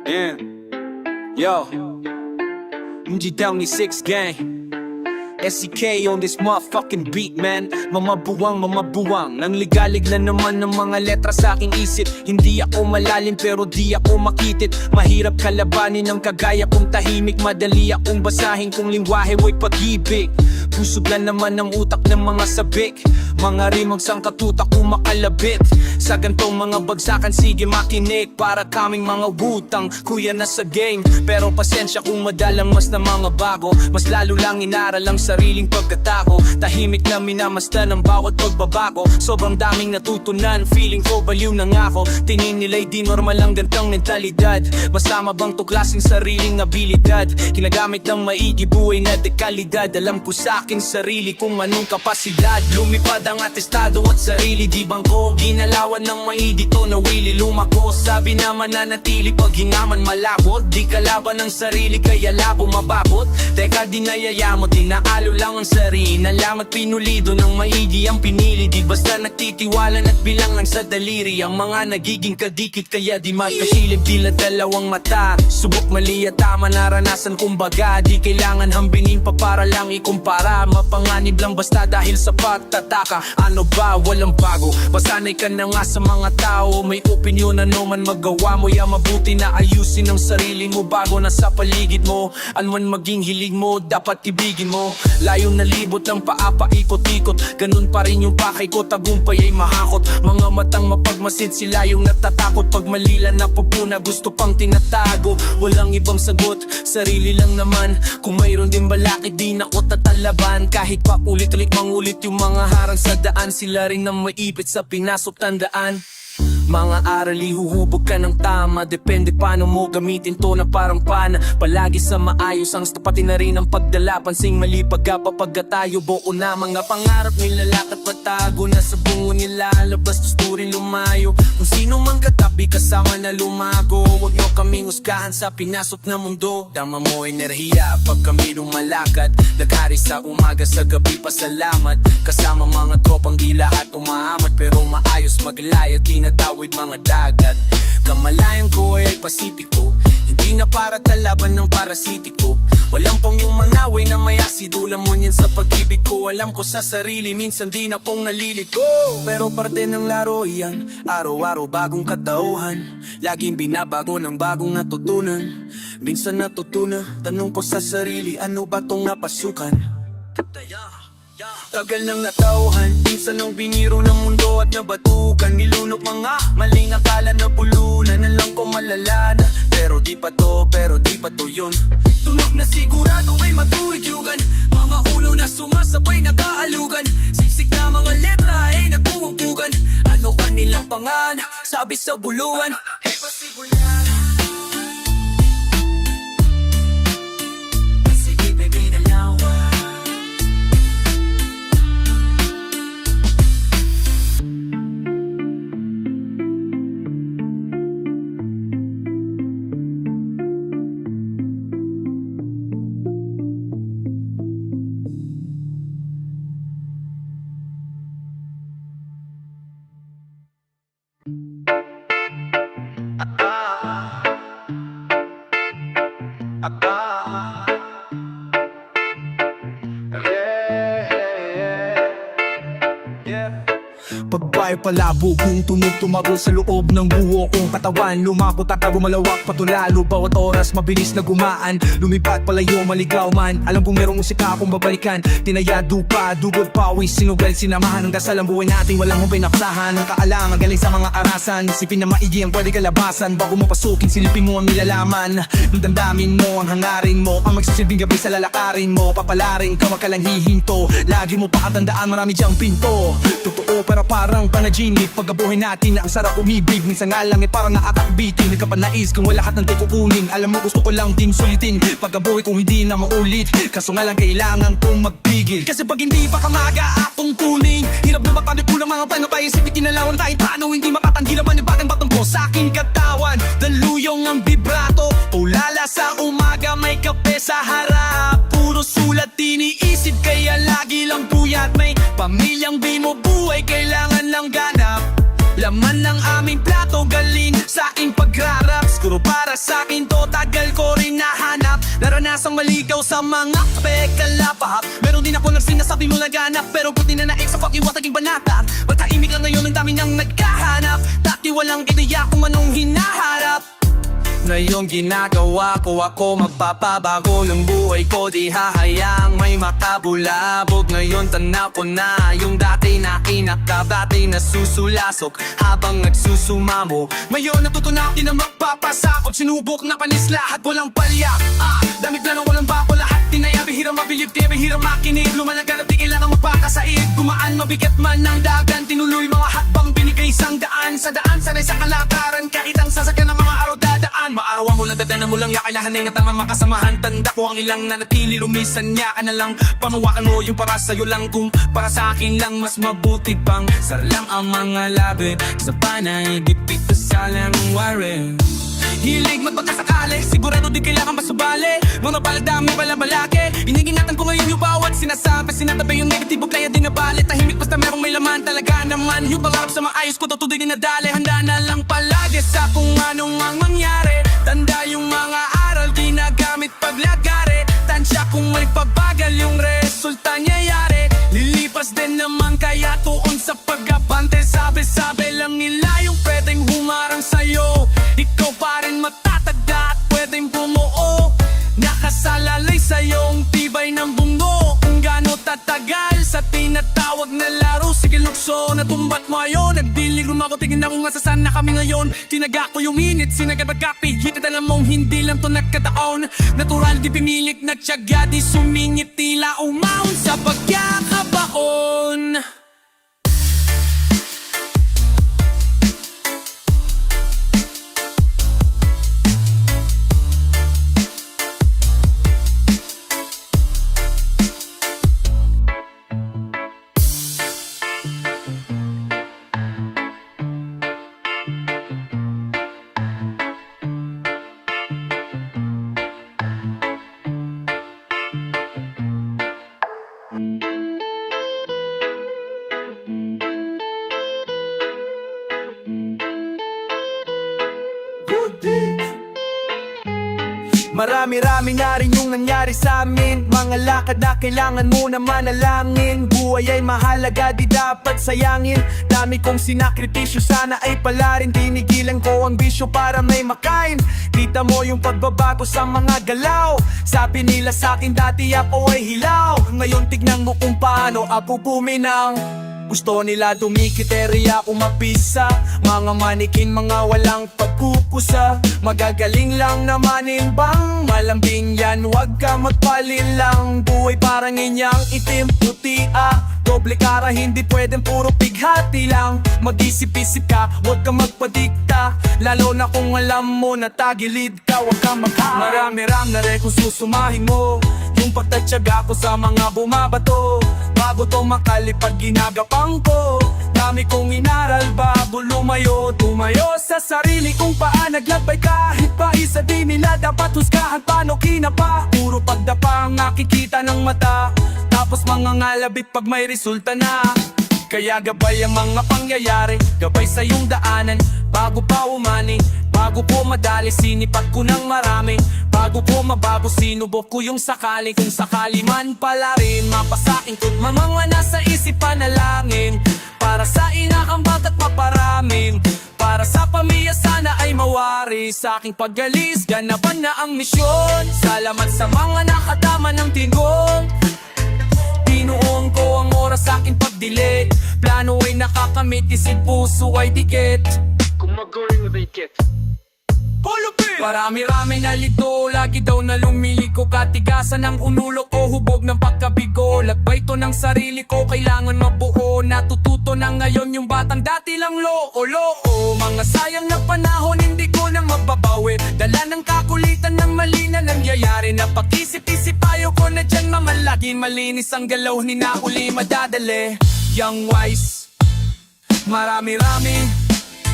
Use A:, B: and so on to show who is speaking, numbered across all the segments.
A: Yeah. Yo. MG Downey 6 gang. SEK on this motherfucking beat, man. Mamabuwang nang ligalig na naman ng mga letra sa aking isip. Hindi ako malalim pero di ako makitit. Mahirap kalabanin ng kagaya kong tahimik. Madali akong basahin kung lingwahe mo'y pag-ibig. Busog na naman ang utak ng mga sabik. Mga rimang sangkatutak kung makalabit. Sa gantong mga bagsakan sige makinig. Para kaming mga wutang, kuya na sa game. Pero pasensya kung madalang mas na mga bago. Mas lalo lang inaral ang sariling pagkatako. Tahimik na minamasdan ang bawat pagbabago. Sobrang daming natutunan, feeling ko baliw na nga ako. Tingin nila'y di normal ang gantang mentalidad. Masama bang to klaseng sariling abilidad? Kinagamit ng maigi buhay na dekalidad. Alam ko sa aking sarili kung anong kapasidad. Lumipad ang atestado at sarili di bangko. Ginalawan ng maigi to na willy lumako. Sabi na mananatili pag hingaman malabot. Di kalaban ang sarili kaya labo mababot. Teka di nayayamot, di naalo lang ang sarili. Nalamat pinulido ng maigi ang pinili. Di basta nagtitiwalan at bilang lang sa daliri. Ang mga nagiging kadikit kaya di magkasilip. Dila dalawang mata, subok mali at tama naranasan kumbaga. Di kailangan hambingin pa para lang ikumpara. Mapanganib lang basta dahil sa pagtataka. Ano ba, walang bago. Pasanay ka na nga sa mga tao. May opinyon ano man magawa mo. Ya mabuti na ayusin ang sarili mo bago nasa paligid mo. Ano man maging hilig mo, dapat ibigin mo. Layong nalibot ng paapa-ikot-ikot. Ganun pa rin yung pakay ko, tagumpay ay mahakot. Mga matang mapagmasid sila yung natatakot. Pag malila na pupuna, gusto pang tinatago. Walang ibang sagot, sarili lang naman. Kung mayroon din balakid, di na ko tatalaban. Kahit pa ulit-ulit mangulit yung mga harang sa daan. Sila rin ang maipit sa pinasok tandaan. Mga aral ihuhubog ka ng tama. Depende paano mo gamitin to na parang pana. Palagi sa maayos ang tapatin na rin ang pagdala. Pansing mali pagkapapagka tayo buo na. Mga pangarap nilalakad patago. Nasa bungo nila labas tusturin lumayo. Kung sino mang katabi kasama na lumago. Huwag nyo kaming huskahan sa pinasok na mundo. Dama mo enerhiya pag kami lumalakad. Naghari sa umaga sa gabi pasalamat. Kasama mga tropang di lahat umahamat. Pero maayos maglayat tinatawid mga dagat. Kamalayan ko ay Pasipiko. Hindi na para talaban ng parasitiko. Walang pang yung manaway na may asido. Lamon yan sa pag-ibig ko. Alam ko sa sarili minsan di na pong nalilito. Pero parte ng laro yan. Araw-araw bagong katauhan. Laging binabago ng bagong natutunan. Minsan natutunan. Tanong ko sa sarili, ano ba tong napasukan? Tagal nang natauhan, minsan nang biniro ng mundo at nabatukan. Nilunok mga maling akala na pulunan. Alam ko malalana, pero di pa to yun. Tunog na sigurado ay matuidyugan. Mga ulo na sumasabay nag-aalugan. Siksik na mga letra ay nagpupugan. Ano kanilang pangan, sabi sa buluan. Hey, pasibulan. Sige baby nalawan.
B: Pagbayo palabo kung tunog tumagol sa loob ng buo kong katawan. Lumako tatago malawak patulalo. Bawat oras mabilis na gumaan. Lumipad palayo maligaw man. Alam kong merong musika akong babalikan. Tinayado pa, dugod pawis, sinugal sinamahan. Ang dasal ang buhay natin walang humpay napsahan. Ang kaalangan galing sa mga arasan. Isipin na maigi ang pwede kalabasan. Bago mo pasukin silipin mo ang nilalaman. Nung damdamin mo ang hangarin mo. Ang magsisilbing gabi sa lalakarin mo. Papalarin ka wag ka lang hihinto. Lagi mo pakatandaan marami diyang pinto. Totoo pero parang panaginip. Pagkabuhay natin na ang sarap umibig. Minsan nga lang parang nakakakbitin. Nagkapanais kung wala lahat ng di kukunin. Alam mo gusto ko lang din sulitin. Pagkabuhay kung hindi na maulit. Kaso nga lang kailangan kong magpigil. Kasi pag hindi pa kamaga akong kunin. Hirap na matanda ko ng mga panapay. Isipin kinalawan tayo paano hindi makatanggi naman yung batang batang ko sa aking katawan. Daluyong ang vibrato. Ulala sa umaga may kape sa harap. Puro sulat iniisip kaya lagi lang puyat. May pamilyang binubuhay kailangan lang ganap. Laman ng aming plato galing sa aking pagrarap.
A: Siguro para sa akin to, tagal ko rin nahanap. Naranasang maligaw sa mga pekalapahap. Meron din ako ng sinasabi mo laganap, pero buti na naik sa fucking wataging banata. Magtahimik lang ngayon, ang dami nang nagkahanap. Dati walang ideya kung anong hinaharap. Ngayong ginagawa ko, ako magpapabago ng buhay ko. Di hahayaang may makabulabog. Ngayon tanaw ko na yung dati na inakap, dati na susulasok habang nagsusumamo. Ngayon natutunan na magpapasakot, sinubok na panis lahat, walang palya. Damit lang walang bako, lahat tinaya. Bihirang mabilib, di bihirang makinig. Lumalaganap, di kailangan magpakasaig. Gumaan, mabigat man ng dagan, tinuloy mga hatbang, binigay isang daan. Sa daan, sanay sa kalakaran, kahit ang sasakyan ng mga araw dadaan. Maarawan mo lang, dadanan mo lang, yakailahan at ang makasamahan. Tanda ko ang ilang nanatili, lumisan niya ka na lang. Pamawakan mo yung para sa'yo lang, kung para sa akin lang mas mabuti pang sara lang ang mga labi sa panay, dipit sa lang warin. Hilig magpagkasakali, sigurado di kailangan masubali. Mga paladami balabalaki, iningingatan ko ngayon yung bawat sinasabi. Sinatabi yung negatibo kaya di nabali. Tahimik basta merong may laman, talaga naman. Yung pangarap sa maayos ko, tutuloy din nadali. Handa na lang palagi sa kung anong ang mangyari. Tanda yung mga aral, ginagamit paglagari. Tansya kung may pabagal yung resulta niyayari. Lilipas din naman kaya tuon sa pag-abante. Sabi-sabi lang nila yung pwedeng humarang sa'yo. Ikaw pa rin matatagda at pwedeng bumuo. Nakasalalay sa iyong tibay ng bungo. Kung gaano tatagal sa tinatawag na laro. Sige lukso, natumbat mo ayon. Nagdilig lumako, tingin ako nga sa saan na kami ngayon. Tinaga ko yung minute, sinagad magkapihit. At alam mong hindi lang to nagkataon. Natural di pinilit, nagtyaga di sumingit. Tila umahon sa pagkakabaon.
B: Marami-rami na rin yung nangyari sa amin. Mga lakad na kailangan mo na manalangin. Buhay ay mahalaga, di dapat sayangin. Dami kong sinakripisyo, sana ay pala rin. Tinigilan ko ang bisyo para may makain. Kita mo yung pagbabago sa mga galaw. Sabi nila sa akin dati ako ay hilaw. Ngayon tignan mo kung paano ako buminang. Gusto nila dumikit, area umapisa. Mga manikin, mga walang pagkukusa. Magagaling lang namanin bang malambing yan, wag ka magpalilang. Buhay parang inyang itim, puti doble kara, hindi pwedeng puro pighati lang. Mag-isip-isip ka, wag ka magpadikta. Lalo na kung alam mo na tagilid ka, wag ka Marami-ram na rin kung susumahin mo yung pagtatyaga ko sa mga bumabato. Bago to makalipad ginagapang ko. Dami kong inaral bago lumayo. Tumayo sa sarili kung paan naglakbay. Kahit pa isa di nila dapat husgahan paano kinapa. Puro pagdapa ang nakikita ng mata. Tapos mga ngalabit pag may resulta na. Kaya gabay ang mga pangyayari, gabay sa iyong daanan. Bago pa umani, bago po madali, sinipat ko ng marami. Bago po mabago, sinubok ko yung sakali. Kung sakali man pala rin, mapasain ko't mamanga nasa isipan na langin. Para sa inakambag at maparaming. Para sa pamilya sana ay mawari. Sa aking paggalis, ganapan na ang misyon. Salamat sa mga nakatama ng tingong. Tinuong ko ang oras sa aking pagdilit. Plano ay nakakamit, isip puso ay dikit.
A: Kung mag-going with a kit.
B: Marami-rami na lito, lagi daw na lumiliko. Katigasan ng unulok o hubog ng pagkabigo. Lagbay to ng sarili ko, kailangan mabuo. Natututo na ngayon yung batang dati lang loo-loo. Mga sayang na panahon, hindi ko na mababawi. Dala ng kakulitan ng mali na nangyayari. Napag-isip-isip ayaw ko na dyan mamalagi. Malinis ang galaw, ni na uli madadali. Young wise, marami-rami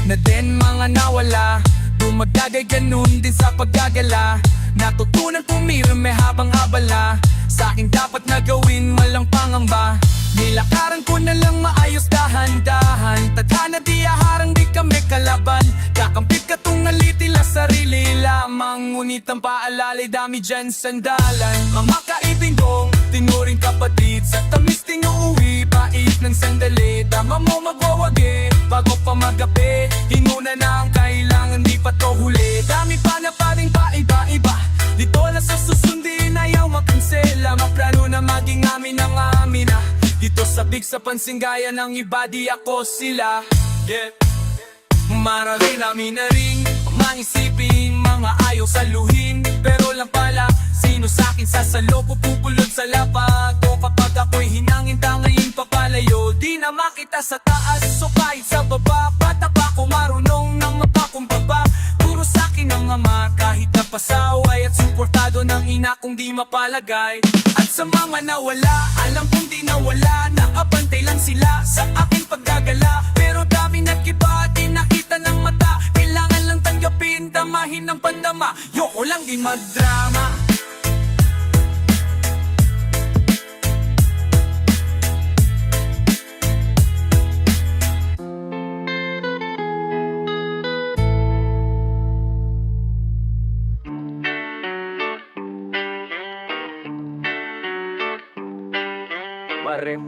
B: na din mga nawala. Dumagdagay ganun din sa paggagala. Natutunan pumirme habang abala. Sa akin dapat na gawin, walang pangamba. Nilakaran ko na lang maayos dahan-dahan. Tadhana di aharang, di kami kalaban. Kakampit ka tungali tila sarili.
A: ngunit ang paalalay dami dyan sandalan. Mga kaibigong, tinuring kapatid, sa tamis ting uuwi, pait ng sandali. Tama mo magwawagi, bago pa magabi, hinuna na ang kailangan, di pa to huli. Dami pa na paring paiba-iba, dito na sa susundin, ayaw makansela. Maplano na maging amin ang amina, dito sabik sa pansin gaya ng iba, di ako sila. Yeah. Marami namin na ring mga isipin, mga ayaw saluhin, pero lang pala, sino sa'kin sasalo, pupupulot sa lapat. O kapag ako'y hinangin, tangayin papalayo, di na makita sa taas, so kahit sa baba, bata pa ko marunong ng mapakumbaba. Puro sa'kin ang ama, kahit napasaway, at suportado ng ina kung di mapalagay. At sa mga nawala, alam kong di nawala, nakabantay lang sila sa aking paggagala. Pero dami nagkiba, di nakita ng mata, kailangan lang tanggapin, damahin ng pandama. Yoko lang di magdrama.
C: Pare,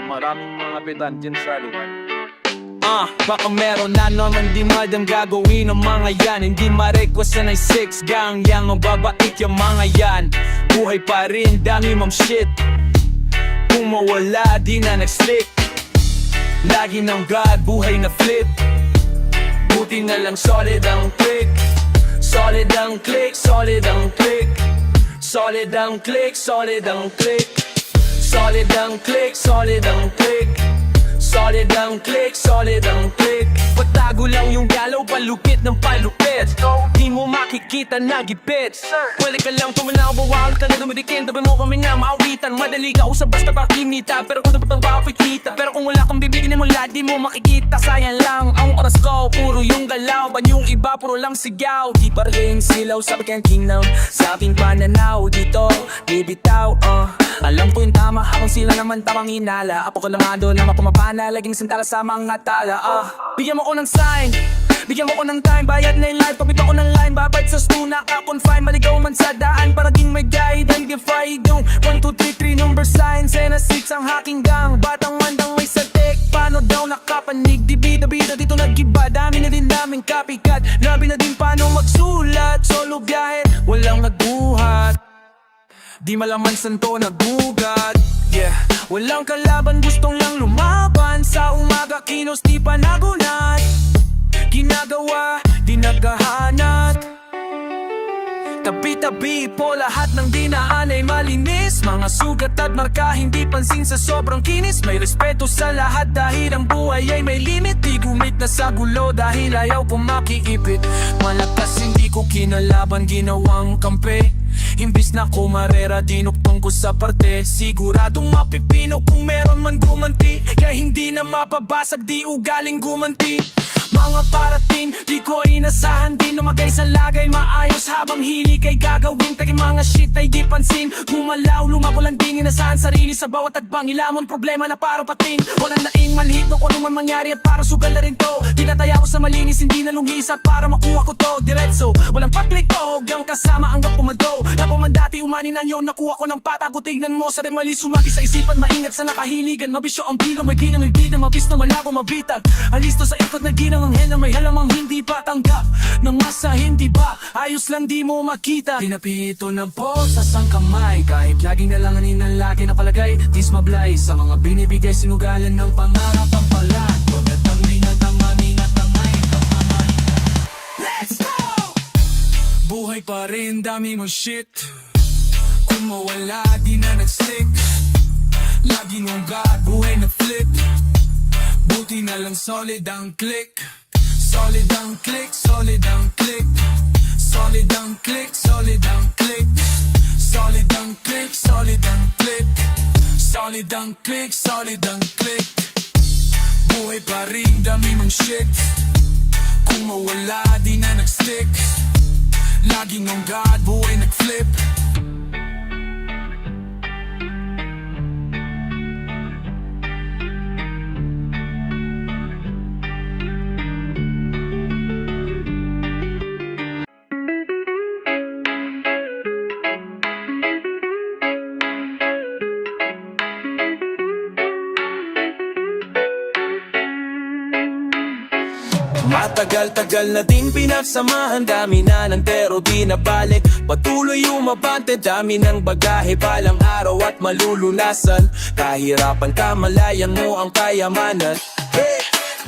C: maraming mga bitan dyan sa lugar.
A: Baka meron na naman di madam gagawin ng mga yan. Hindi ma-request na 6 gang yang ang babait yung mga yan. Buhay pa rin, dami mong shit. Kung mawala, di na nag-slick. Lagi ng God, buhay na flip. Buti na lang solid ang click. Solid ang click, solid ang click. Solid ang click, solid ang click. Solid ang click, solid ang click. Solid ang click, solid ang click. Patago lang yung galaw, palupit ng palupit. Di mo makikita na gipit. Pwede ka lang tumanaw, bawal ka na dumidikin. Tabi mo kami na maawitan. Madali ka usap basta pakinita. Pero kung dapat ang pakikita, pero kung wala kang bibigyan mo lahat, di mo makikita. Sayang lang ang oras ko, puro yung galaw. Ban yung iba, puro lang sigaw. Di pa rin silaw, sabi kang kingdom. Sa aking pananaw, dito, bibitaw. Alam ko yung tama, akong sila naman tamang hinala. Apo ko lang nga doon na mapumapana, laging sintala sa mga tala. Bigyan mo ko ng sign, bigyan mo ko ng time. Bayad na yung life, pabit ako ng line. Babad sa stu, naka-confine. Maligaw man sa daan, paraging may guide and defy. Yung 1, 2, 3, 3 number signs. And a 6 ang hacking gang. Batang mandang may satik, paano daw nakapanig? Di bida-bida dito nag-iba, dami na din daming copycat. Grabe na din paano magsulat, solo biyahe, walang nagbuhat. Di malaman santo nagugat. Yeah, walang kalaban, gustong lang lumaban. Sa umaga kinos di pa nagunat. Ginagawa, di naghahanat. Tabi-tabi po lahat ng dinaan ay malinis. Mga sugat at marka, hindi pansin sa sobrang kinis. May respeto sa lahat dahil ang buhay ay may limit. Di gumit na sa gulo dahil ayaw ko makiipit. Malakas hindi ko kinalaban, ginawang kampe. Imbis na kumarera, dinuktong ko sa parte. Siguradong mapipino kung meron man gumanti. Kaya hindi na mapabasag, di ugaling gumanti. Mga parating, di ko inasahan. Di lumagay sa lagay, maayos habang hili kay gagawin. Tagi mga shit ay di pansin. Gumalaw, lumabo lang din inasahan sarili sa bawat tagbang. Ilamon problema na para pating. Walang naing manhit no kung ano man mangyari at para sugal na rin to. Tinataya ko sa malinis, hindi na lungisa para makuha ko to diretso. Walang paklik ko, hanggang kasama hanggang pumado. Napamandati umani na yun, nakuha ko ng patago. Tignan mo sa remali, sumagi sa isipan. Maingat sa nakahiligan, mabisyo ang bilo. May ginang ibigay, mabis na malabo mabitag. Alisto sa ikot na ginang ang hena. May halamang hindi pa tanggap ng masa, hindi ba? Ayos lang di mo makita. Pinapito na po sa sangkamay. Kahit laging nalanganin ang lagi na palagay. Dis mablay sa mga binibigay, sinugalan ng pangarap ang palat. Pagkatangay na tamani na tamay. Let's go! Buhay pa rin, dami mo shit. Kung mawala, di na nag-stick. Lagi mong God, buhay na flip. Buti na lang solid ang click. Solid ang click, solid ang click. Solid ang click, solid ang click. Solid ang click, solid ang click. Solid ang click, solid ang click. Buhay pa rin, dami mong shit. Kung mawala, di na nag-stick. Laging ang God, buhay nag-flip. Matagal-tagal na din pinagsamahan, dami na ng pero di nabalik. Patuloy umabante, dami ng bagahe, balang araw at malulunasan. Kahirapan kamalayan mo ang kayamanan. Hey!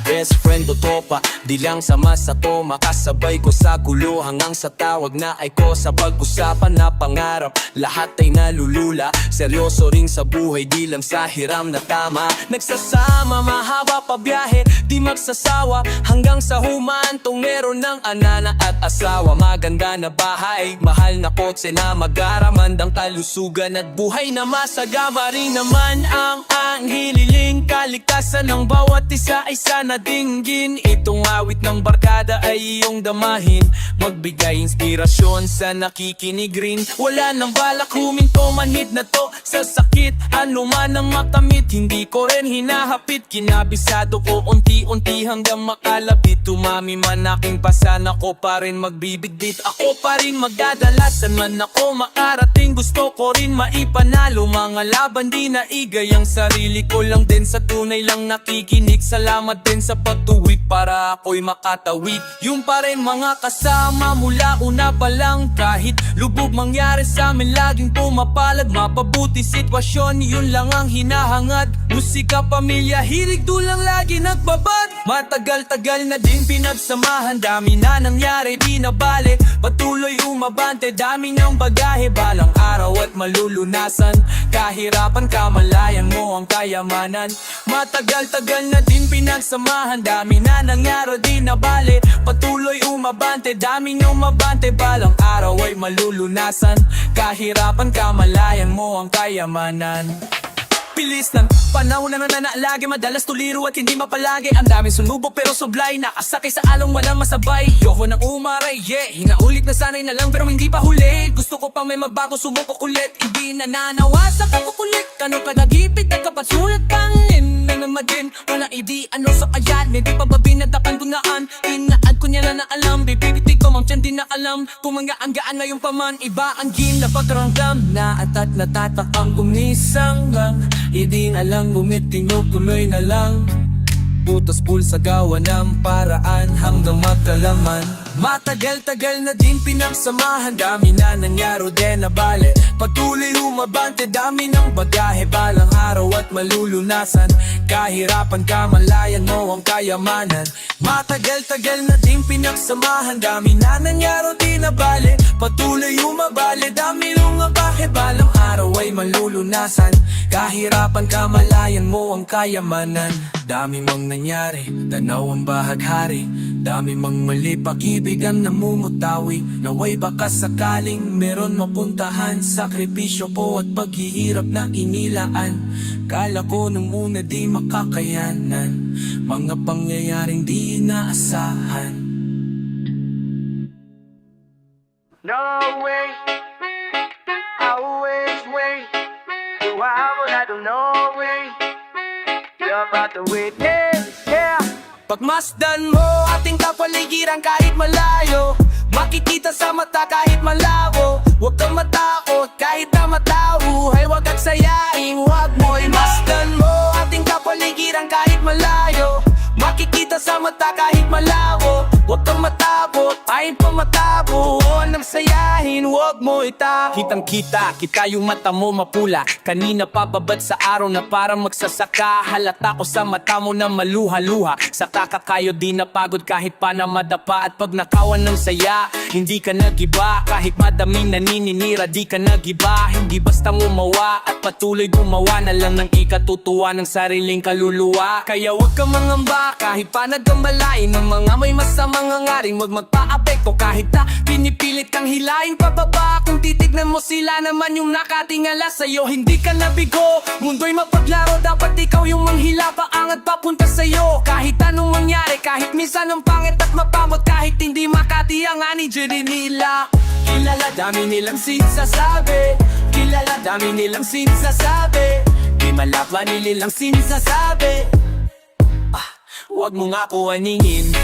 A: Best friend o tropa, di lang sama sa to. Makasabay ko sa gulo hanggang sa tawag na ay ko. Sa pag-usapan na pangarap, lahat ay nalulula. Seryoso rin sa buhay, di lang sa hiram na tama. Nagsasama, mahaba pa biyahe, di magsasawa. Hanggang sa humantong meron ng anana at asawa. Maganda na bahay, mahal na kotse na mag-aramandang kalusugan. At buhay na masagama rin naman ang hililing. Kaligtasan ng bawat isa ay sana dinggin. Itong awit ng barkada ay iyong damahin. Magbigay inspirasyon sa nakikinig rin. Wala nang balak huminto, manhid na to sa sakit. Ano man ang makamit, hindi ko rin hinahapit. Kinabisado ko unti-unti hanggang makalapit. Tumami man aking pasan, ako pa rin magbibigdit. Ako pa rin magdadalasan man ako makarating. Gusto ko rin maipanalo mga laban, di naigay ang sarili ko lang din. Sa tunay lang nakikinig, salamat din sa pagtuwid para ako'y makatawid. Yung pa rin mga kasama mula una pa lang. Kahit lubog mangyari sa amin, laging pumapalad. Mapabuti sitwasyon, yun lang ang hinahangad. Musika, pamilya, hilig, dulang lagi nagbabad. Matagal-tagal na din pinagsamahan, dami na nangyari, di nabalik. Patuloy umabante, dami ng bagahe, balang araw at malulunasan. Kahirapan kamalayan mo ang kayamanan. Matagal-tagal na din pinagsamahan, dami na nangyari, di nabalik. Patuloy umabante, daming umabante, balang araw ay malulunasan. Kahirapan kamalayan mo ang kayamanan. Bilis ng panahon na nanalagi, madalas tuliro at hindi mapalagi. Ang daming sunubok pero sublay, nakasakay sa along walang masabay. Yoko nang umaray, yeah, hinaulit na sanay na lang pero hindi pa huli. Gusto ko pang may mabago, sumubok ulit. Hindi nananawa sa kakukulit, kano kadagipit at kapatsulat kang nanamagin. Wala idi ano sa kayan, hindi pa ba binadakan tunaan. Inaad ko niya na alam, bibibitig ko mang tiyan di na alam. Kung mga anggaan ngayon pa man, iba ang ginapagramdam. Na at natatakang kumisang lang, hindi na lang bumitingog, tuloy na lang. Butas pulsa gawa ng paraan hanggang magkalaman. Matagal-tagal na din pinagsamahan, dami na nangyaro din na bale. Patuloy humabante, dami ng bagahe, balang araw at malulunasan. Kahirapan kamalayan mo ang kayamanan. Matagal-tagal na din pinagsamahan, dami na nangyaro din na bale. Patuloy humabale, dami ng bagahe, balang araw ay malulunasan. Kahirapan kamalayan mo ang kayamanan. Dami mang nangyari, tanaw ang bahaghari. Dami mang mali, pag-ibig ang namumutawi. Naway baka sakaling meron mapuntahan. Sakripisyo po at paghihirap na inilaan. Kala ko nung una di makakayanan. Mga pangyayaring di inaasahan.
D: No way, I always wait. Why would I do no way? You're about to witness, yeah.
A: Pagmasdan mo ating kapaligiran kahit malayo, makikita sa mata kahit malabo. Huwag kang matakot kahit na matahuhay, huwag at sayain, huwag mo'y masdan mo ating kapaligiran kahit malayo, makikita sa mata kahit malabo. Huwag kang matakot, ay pa matabo. Nang sayahin, huwag mo itago. Kitang-kita, kita yung mata mo mapula. Kanina pa babad sa araw na parang magsasaka. Halata ko sa mata mo na maluha-luha. Sa kakakayo di napagod kahit pa na madapa. At pag nakawan ng saya, hindi ka nagiba. Kahit madaming naninira, di ka nagiba. Hindi basta ngumawa at patuloy gumawa na lang ng ikatutuwa ng sariling kaluluwa. Kaya huwag kang mangamba kahit pa nagkambalain ng mga may masamang hangaring. Huwag magpa-apekto kahit na pinipilit kang hilahin pababa. Kung titignan mo sila naman yung nakatingala sa'yo, hindi ka nabigo. Mundo'y mapaglaro, dapat ikaw yung manghila, paangat papunta sa'yo. Kahit anong mangyari, kahit minsan ang pangit at mapamot, kahit hindi makati ang ani dyan nila. Kilala, dami nilang sinasabi. Kilala, dami nilang sinasabi. Di malapa nilang sinasabi. Huwag mo nga ko aningin.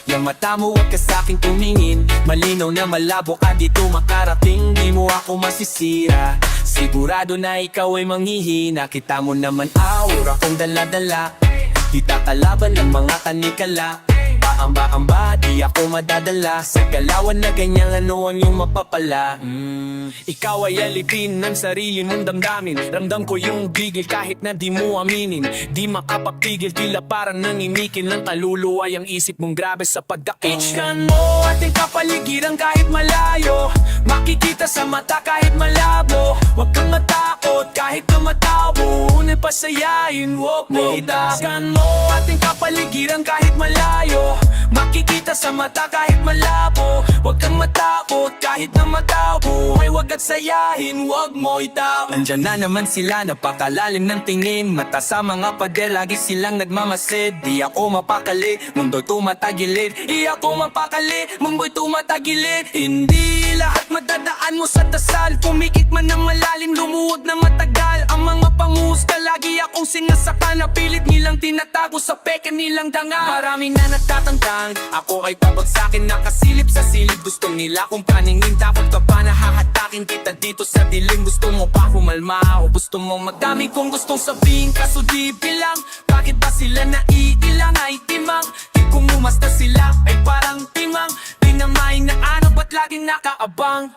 A: Yung mata mo huwag ka sa'king tumingin. Malinaw na malabo ka dito makarating. Di mo ako masisira. Sigurado na ikaw ay manghihina. Kita mo naman aura kong dala-dala. Di tatalaban ng mga kanikala. aamba-amba, di ako madadala sa galawan na ganyan, ano ang iyong mapapala. Ikaw ay alipin ng sarili mong damdamin. Ramdam ko yung gigil kahit na di mo aminin. Di makapapigil, tila parang nangingikin ng kaluluwa ang isip mong grabe sa pagdakit. Tingnan mo ating kapaligiran kahit malayo, makikita sa mata kahit malabo. Huwag kang matakot kahit tumatabo, unay pasayain, huwag mo itakan mo ating kapaligiran kahit malayo, makikita sa mata kahit malabo. Huwag kang matakot kahit na matabo, ay huwag at sayahin, huwag mo itaw. Andyan na naman sila, napakalalim ng tingin, mata sa mga pader, lagi silang nagmamasid. Di ako mapakali, mundo'y tumatagilid. Di ako mapakali, mundo'y tumatagilid. Hindi lahat madadaan mo sa dasal, pumikit man ng malalim, lumuhod na matagal. Ang mga panghusga, lagi akong sinasaka, na pilit nilang tinatago sa peke nilang danga. Maraming na natatantang, ako ay pabagsakin, nakasilip sa silid. Gusto nila kong paningin, takot ka pa na hahatakin kita dito sa dilim. Gusto mo pa humalma o gusto mo madami kong gustong sabihin, kaso di bilang. Bakit ba sila naiilang ay timang? Di kung umasta sila ay parang timang. Dinamay na ano ba't laging nakaabang?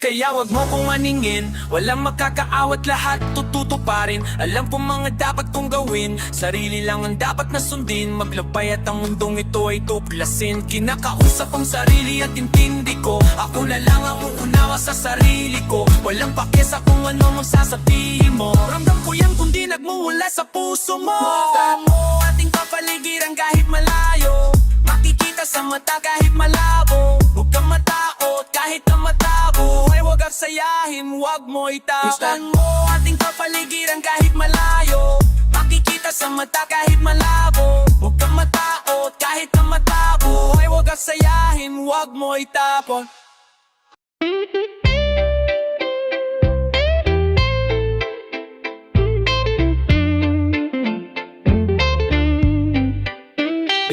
A: Kaya wag mo kong maningin, walang makakaawat, lahat tututo pa rin. Alam ko mga dapat kong gawin, sarili lang ang dapat na sundin. Maglabay at ang mundong ito ay tuklasin. Kinakausap ang sarili at intindi ko, ako na lang ang uunawa sa sarili ko. Walang pakisa kung ano mang sasabihin mo, ramdam ko yan kundi nagmumula sa puso mo. Huwag mo ating kapaligiran kahit malayo, makikita sa mata kahit malabo. Huwag kang matakot kahit na matabo, ay huwag at sayahin, huwag mo itakan mo ating kapaligiran kahit malayo, makikita sa mata kahit malabo. Huwag kang matakot kahit na matabo, ay huwag at sayahin, huwag mo itapon.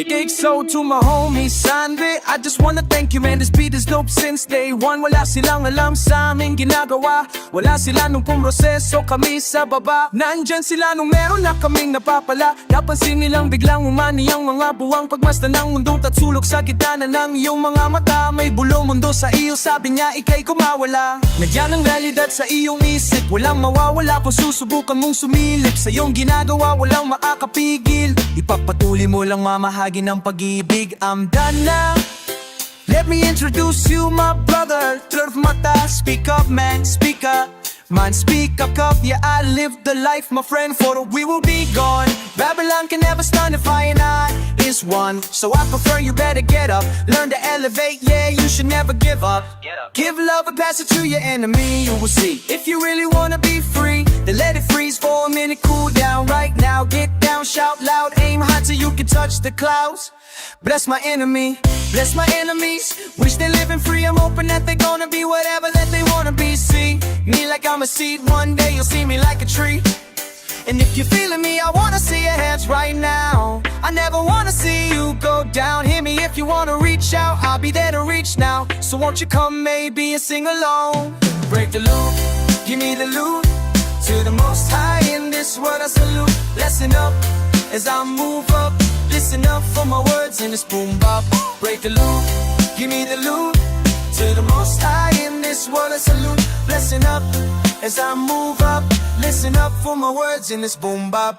B: Big so to my homie Sandre, I just wanna thank you man, this beat is dope since day one. Wala silang alam sa aming ginagawa, wala sila nung pumroseso kami sa baba. Nandyan sila nung meron na kaming napapala, napansin nilang biglang umani ang mga buwang pagmasdan ng mundo at sulok sa gitna ng iyong mga mata. May bulong mundo sa iyo, sabi niya ika'y kumawala. Nagyan ang realidad sa iyong isip, walang mawawala kung susubukan mong sumilip. Sa iyong ginagawa walang makakapigil, ipagpatuloy mo lang mamahagi ng pag-ibig. I'm done now, let me introduce you my brother. Turf mata, speak up man, speak up. Man, speak up, yeah, I live the life, my friend, for we will be gone. Babylon can never stand if I and I is one. So I prefer you better get up, learn to elevate, yeah, you should never give up. Give love and pass it to your enemy, you will see. If you really wanna be free, then let it freeze for a minute, cool down right now. Get down, shout loud, aim high till you can touch the clouds. Bless my enemy, bless my enemies. Wish they're living free, I'm hoping that they're gonna be whatever that they wanna be. See me like I'm a seed, one day you'll see me like a tree. And if you're feeling me, I wanna see your hands right now. I never wanna see you go down. Hear me if you wanna reach out, I'll be there to reach now. So won't you come maybe and sing along. Break the loop, give me the loot. To the most high in this world I salute. Listen up as I move up, listen up for my words in this boom bop. Break the loop, give me the loot. To the most high in this world I salute. Listen up as I move up, listen up for my words in this boom bop.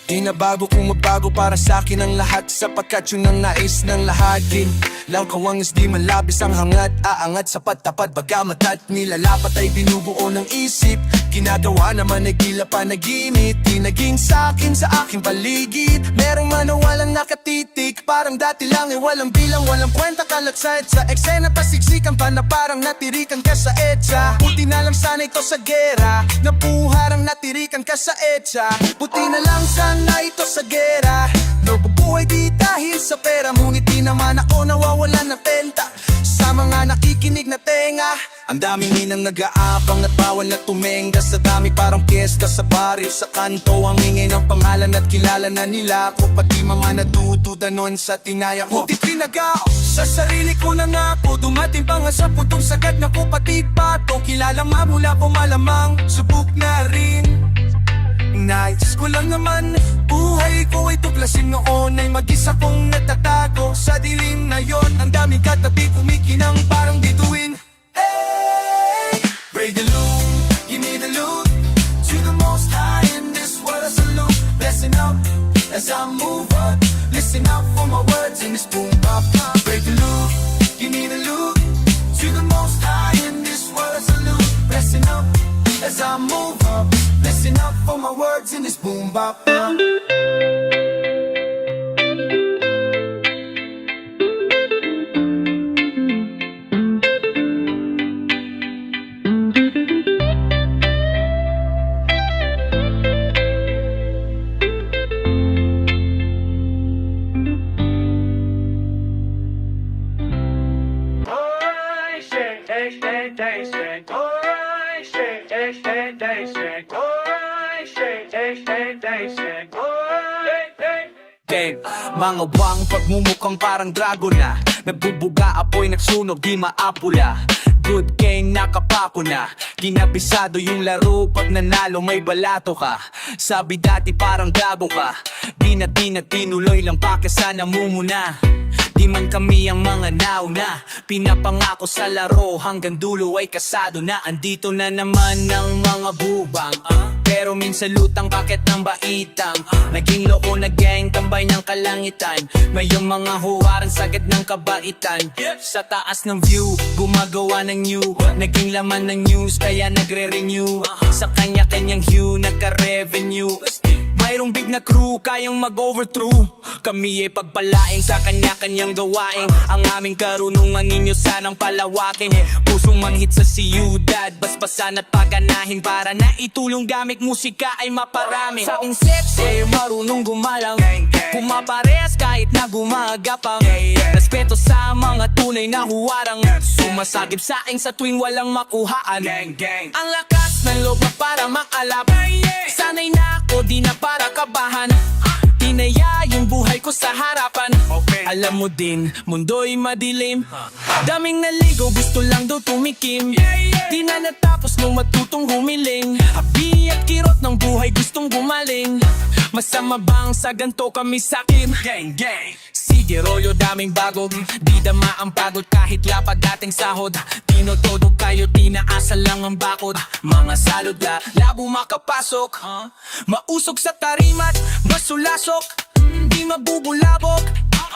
B: Di na bago kung magbago para sa akin ang lahat, sapagkat yun ang nais ng lahat din. Lang kawangis di malabis ang hangat, aangat sa patapad bagamat at nilalapat ay binubuo ng isip. Ginagawa naman ay gila panaginip, di naging sa'kin sa aking paligid. Merong manawalang nakatitik, parang dati lang ay walang bilang, walang kwenta kalagsad sa eksena, pasiksikan pa na parang natirikan ka sa etsa. Buti na lang sana ito sa gera, napuharang natirikan ka sa etsa. Buti na lang sana ito sa gera, nabubuhay di dahil sa pera. Ngunit di naman ako nawawalan ng penta sa mga nakikinig na tenga. Ang daming minang nag-aabang at bawal na tumenga, sa dami parang piyesta sa baril sa kanto. Ang ingay ng pangalan at kilala na nila ko, pati mga nadududa nun sa tinaya ko. Di pinag-ao sa sarili ko na nga po, dumating pa nga sa puntong sagad na ko pati pato. Kilala mamula po malamang, subok na rin. Nais ko lang naman, buhay ko ay tuklasin noon ay mag-isa kong natatago sa dilim na yon. Ang daming katabi kumikinang parang bituin. Hey! Pray the Lord, give me the loot. To the most high in this world I salute. Blessing up as I move up. Listen out for my words in this boom bop. Pray the Lord, give me the loot. To the most high in this world I salute. Blessing up as I move up. Listen up for my words in this boom bop.
A: Gang, mga wang pagmumukhang parang dragon na nagbubuga, apoy, nagsunog, di maapula. Good game, nakapako na. Kinabisado yung laro, pag nanalo may balato ka. Sabi dati parang gago ka, di na tinuloy lang pake sana mumuna. Di man kami ang mga nauna, pinapangako sa laro hanggang dulo ay kasado na. Andito na naman ang mga bubang, pero minsan lutang bakit ng baitang. Naging loko na gang, tambay ng kalangitan. May yung mga huwaran sagad ng kabaitan. Sa taas ng view, gumagawa ng new. Naging laman ng news, kaya nagre-renew. Sa kanya-kanyang hue, nagka-revenue. Mayroong big na crew, kayang mag-overthrow. Kami ay pagpalaing sa kanya-kanyang gawain. Ang aming karunungan ninyo sanang palawakin. Pusong manhit sa siyudad, basbasan at paganahin. Para na itulong gamit musika ay maparami. Sa aking sexy, marunong gumalang. Pumapares kahit na gumagapang. Respeto sa mga tunay na huwarang. Sumasagip sa akin sa tuwing walang makuhaan. Ang lakas ng loob na para makalap. Sanay na ako, di na para kabahan. Tinaya yung buhay ko sa harapan. Alam mo din, mundo'y madilim. Daming naligo, gusto lang daw tumikim. Di na natapos nung matutong humiling. Habi at kirot ng buhay, gustong gumaling. Masama bang sa ganto kami sakim? Gang, gang. Sige rolyo, daming bago. Di dama ang pagod kahit lapag ating sahod. Tinotodo kayo, tinaasa lang ang bakod. Mga salod la, labo makapasok. Mausok sa tarimat, masulasok. Di mabubulabog,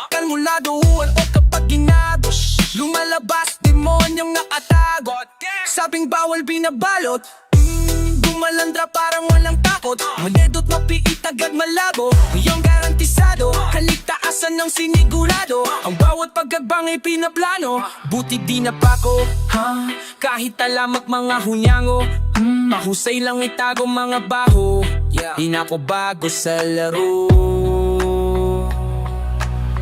A: kalmulado uwan o kapag ginado. Lumalabas, demonyong nakatago. Sabing bawal binabalot. Gumalandra parang walang takot. Manedot mapiit agad malabo. Yung garantisado, kaligtaasan ng sinigurado. Ang bawat pagkagbang ay pinaplano. Buti di napako, kahit talamak mga hunyango. Mahusay lang itago mga baho. Di na ko bago sa laro.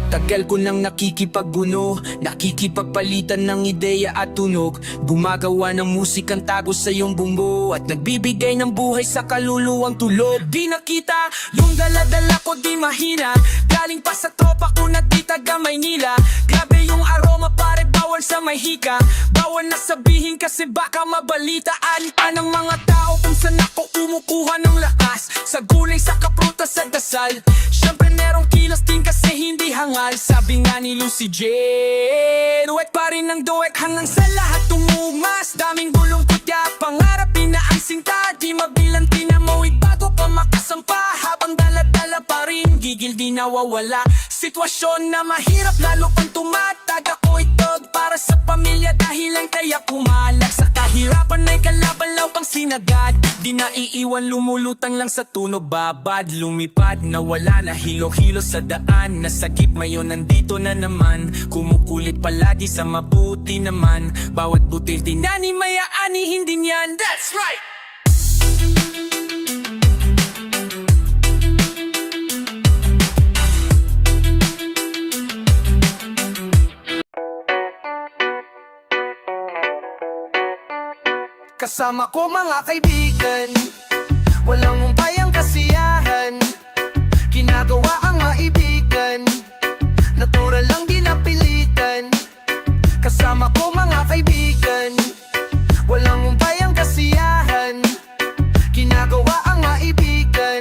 A: Tagal ko nang nakikipagguno, nakikipagpalitan ng ideya at tunog. Gumagawa ng musikang tago sa iyong bumbo at nagbibigay ng buhay sa kaluluwang tulog. Di nakita, yung daladala ko di mahina. Galing pa sa tropa ko na di taga Maynila. Grabe yung aroma pare, bawal sa may hika. Bawal na sabihin kasi baka mabalitaan pa ng mga tao kung saan ako kumukuha ng lakas. Sa gulay, sa kaprutas, sa dasal. Syempre merong kilos din kasi hindi hangal. Sabi nga ni Lucy J, duwek pa rin ang duwek hanggang sa lahat tumumas. Daming gulong kutya, pangarapin na ang sinta. Di mabilanti na mawig bago pa makasampa. Habang dala-dala pa rin, gigil di nawawala. Sitwasyon na mahirap lalo pang tumatag. Ako itog para sa pamilya dahil ang kaya pumalag. Sa kahirapan ay kalaban law pang sinagad. Di na iiwan, lumulutang lang sa tunog. Babad, lumipad, nawala na hilo-hilo sa daan. Nasagip ngayon, nandito na naman. Kumukulit palagi sa mabuti naman. Bawat butil tinani, mayaani, hindi niyan. That's right!
B: Kasama ko mga kaibigan, walang umpayang kasiyahan. Ginagawa ang maibigan, natural lang di napilitan. Kasama ko mga kaibigan, walang umpayang kasiyahan. Ginagawa ang maibigan,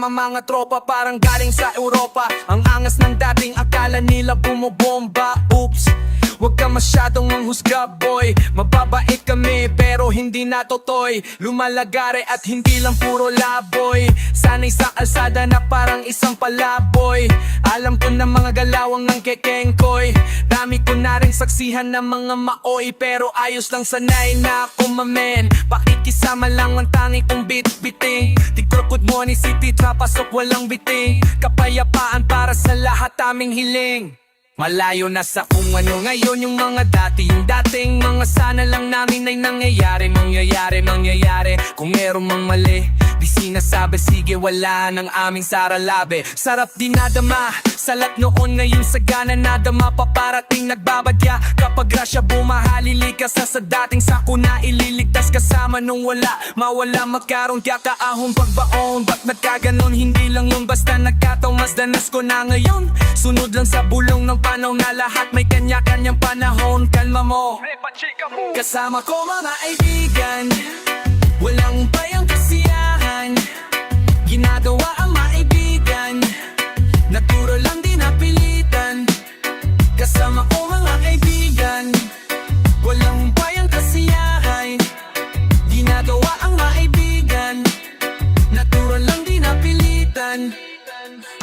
B: kasama mga tropa parang galing sa Europa. Ang angas ng dating akala nila bumobomba. Oops, huwag ka masyadong manghusga boy. Mababait kami pero hindi na totoy. Lumalagare at hindi lang puro laboy. Sana'y sa kalsada na parang isang palaboy. Alam ko na mga galawang ng kekengkoy. Dami ko na rin saksihan ng mga maoy. Pero ayos lang sanay na ako mamen. Pakikisama lang ang tangi kong bit-biting. Tikrokod mo ni City Trapasok walang biting. Kapayapaan para sa lahat aming hiling. Malayo na sa kung ano ngayon yung mga dati. Yung dating mga sana lang namin ay nangyayari. Mangyayari kung meron mang mali di sinasabi, sige wala ng aming saralabe. Sarap dinadama, salat noon ngayon sagana nadama. Paparating nagbabadya, kapag grasya bumahalili ka sa dating sako na ililigtas. Kasama nung wala, mawala magkaroon kaya kaahong pagbaon. Ba't nagkaganon, hindi lang yung basta nagkataon. Mas danas ko na ngayon, sunod lang sa bulong ng panaw na lahat may kanya-kanyang panahon. Kalma mo, kasama ko mga kaibigan, walang bayang kasiyahan. Ginagawa ang maibigan, natural lang di napilitan. Kasama ko mga kaibigan, walang bayang kasiyahan. Ginagawa ang maibigan, natural lang di napilitan.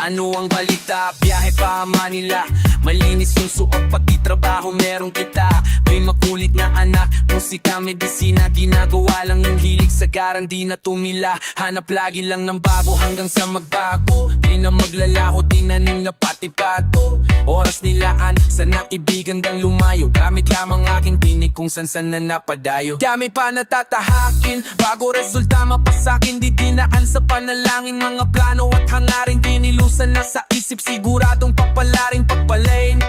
B: Ano ang balita? Biyahe pa Manila. Malinis yung suot, pati trabaho meron kita. May makulit na anak, musika, medisina. Ginagawa lang yung hilig sa garan, di na tumila. Hanap lagi lang ng bago hanggang sa magbago. Di na maglalaho, di na nila pati pato. Oras nilaan sa nakibigan dang lumayo. Gamit lamang aking tinig kung san-san na napadayo. Dami pa natatahakin, bago resulta mapasakin. Di dinaan sa panalangin, mga plano at hangarin. Dinilusan na sa isip, siguradong papalaring pagpalain.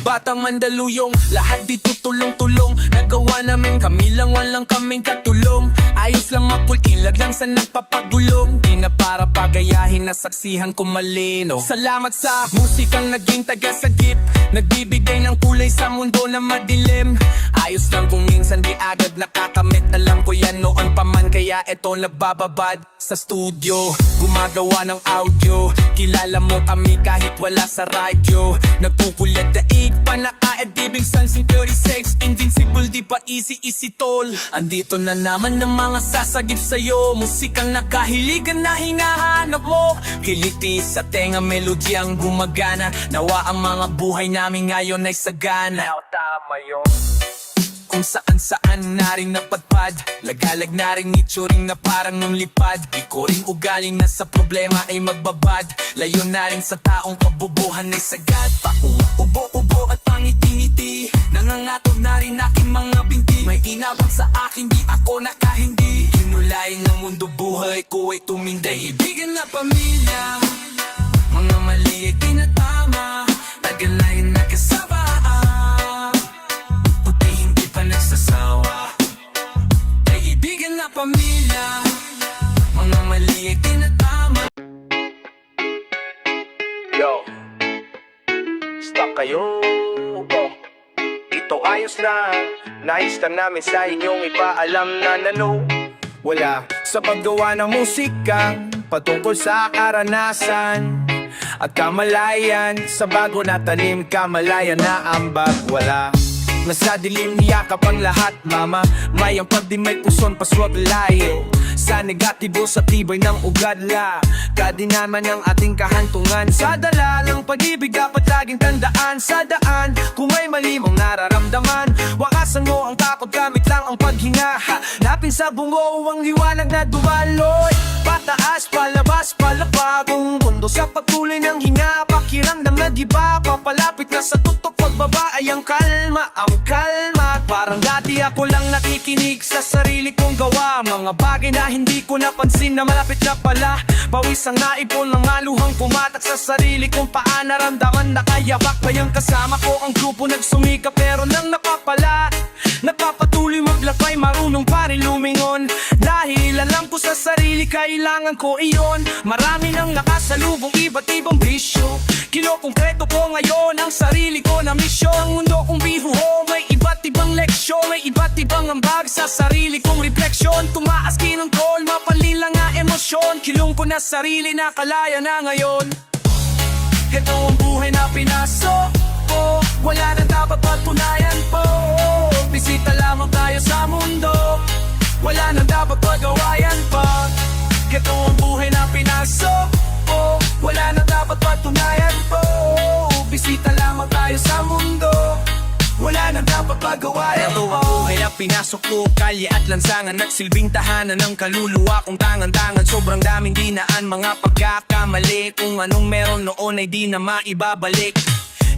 B: Batang Mandaluyong, lahat dito tulong-tulong. Nagawa namin, kami lang walang kaming katulong. Ayos lang mapulkilag lang sa nagpapagulong. Di na para pagayahin na saksihan ko malino. Salamat sa musikang naging tagasagip, nagbibigay ng kulay sa mundo na madilim. Ayos lang kung minsan di agad nakakamit. Alam ko yan noon pa man, kaya eto nagbababad sa studio, gumagawa ng audio. Kilala mo kami kahit wala sa radyo. Nagkukulat daig, panakaed, ibig sansing 36. Invincible, di pa easy tol. Andito na naman ng mga sasagip sa'yo. Musikang nakahiligan na hinahanap mo. Kiliti sa tenga, melodyang gumagana. Nawa ang mga buhay namin ngayon ay sagana.
C: Tama yun.
B: Kung saan-saan na rin napadpad, lagalag na rin itsura na parang nung lipad. Di ko rin ugaling na sa problema ay magbabad. Layo na rin sa taong kabubuhan ay sagad. Ubo-ubo at pangiti-ngiti, nangangatog na rin aking mga binti. May inabang sa akin, di ako nakahindi. Hinulayin ng mundo, buhay ko ay tuminday. Ibigan na pamilya, mga mali ay tinatama. Tagal na yung nakasama, nagsasawa. Kaibigan na pamilya, mga mali ay tinatama.
D: Yo, stop kayo. Ito ayos na, nais lang namin sa inyong ipaalam na nano.
B: Wala sa paggawa ng musika, patungkol sa karanasan at kamalayan. Sa bago na tanim, kamalayan na ambag. Wala nasa dilim niyakap ang lahat, mama. May ang pagdi may puson, paswag layo. Sa negatibo, sa tibay ng ugadla. Kadinaman ng ating kahantungan. Sa dalalang pag-ibig, dapat laging tandaan. Sa daan, kung may mali mong nararamdaman, wakasan mo ang takot, gamit lang ang paghinga. Hanapin sa bungo ang liwanag na dumaloy. Pataas, palabas, palapagong mundo. Sa pagtuloy ng hinga, pakiramdam na diba papalapit na sa tutok, pagbaba ay ang kalma. Ang kalma, parang dati ako lang nakikinig sa sarili kong gawa. Mga bagay na hindi ko napansin na malapit na pala. Pawis ang naipon, mga luhang pumatak sa sarili kong paa. Naramdaman na kayabak pa yung kasama ko. Ang grupo nagsumika pero nang napapala, napapatuloy maglakbay, marunong pa rin lumingon. Dahil alam ko sa sarili, kailangan ko iyon. Marami nang nakasalubong iba't ibang bisyo. Kinokongkreto ko ngayon ang sarili ko na misyon. Ang mundo kong biro, may iba't ibang leksyon. May iba't ibang ambag sa sarili kong refleksyon. Tumaas kinontrol, mapalila nga emosyon. sitwasyon, kilong ko na sarili na kalaya na ngayon. Ito ang buhay na pinasok ko, wala na dapat patunayan po. Bisita lamang tayo sa mundo, wala na dapat pagawayan pa. Ito ang buhay na pinasok ko, wala na dapat patunayan po. Bisita lamang tayo sa mundo, wala na dapat pagawayan
A: Ito
B: po.
A: ang buhay na pinasok ko, kalye at lansangan, nagsilbing tahanan ng kaluluwa kong tangan-tangan. Sobrang daming dinaan, mga pagkakamali, kung anong meron noon ay di na maibabalik.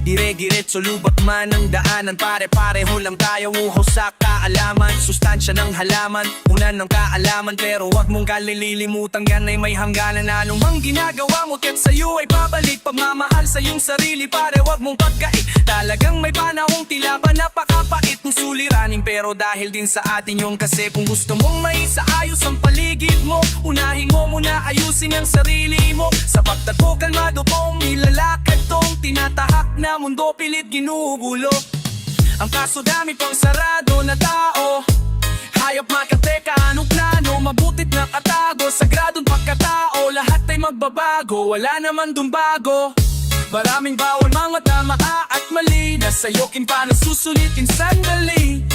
A: Dire-diretso lubak man ang daanan, pare-pareho lang tayo uhaw sa kaalaman. Sustansya ng halaman, unan ng kaalaman, pero wag mong kalililimutan yan ay may hangganan. Anong mang ginagawa mo kahit sa'yo ay babalik, pagmamahal sa iyong sarili pare wag mong pagkait. Talagang may panahong tila ba napakapait mong suliranin, pero dahil din sa atin yung kasi. Kung gusto mong maisaayos ang paligid mo, unahin mo muna ayusin ang sarili mo. Sa pagtagpo kalmado pong nilalakad tong tinatahak na mundo, pilit ginugulo. Ang kaso dami pang sarado na tao, hayop makateka, anong plano? Mabutit na katago, sagradong pagkatao, lahat ay magbabago, wala naman dun bago. Maraming bawal, mga tama at mali, nasa'yo kin pa nasusulitin sandali.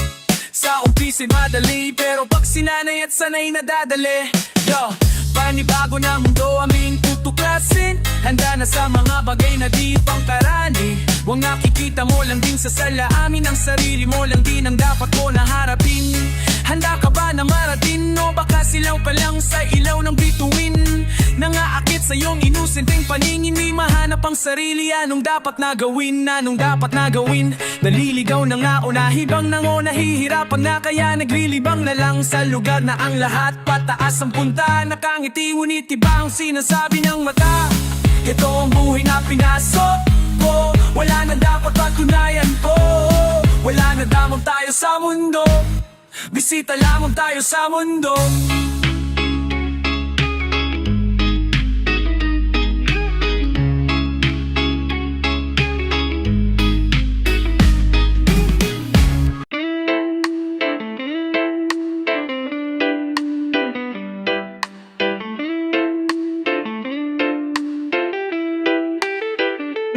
A: Sa umpisin madali, pero pag sinanay at sanay nadadali. Yo, panibago na mundo aming tutuklasin, handa na sa mga bagay na di pangkarani. Huwag nakikita mo lang din sa salaamin, ang sarili mo lang din ang dapat mo naharapin. Handa ka ba na marating o baka silaw pa lang sa ilaw ng bituin? Nangaakit sa iyong inusenteng paningin, may mahanap ang sarili, anong dapat na gawin, anong dapat na gawin? Naliligaw na nga o nahibang na o nahihirapan na, kaya naglilibang na lang sa lugar na ang lahat pataas ang punta. Nakangiti ngunit iba ang sinasabi ng mata. Ito ang buhay na pinasok ko, wala na dapat patunayan po. Wala na damang tayo sa mundo, bisita lamang tayo sa mundo.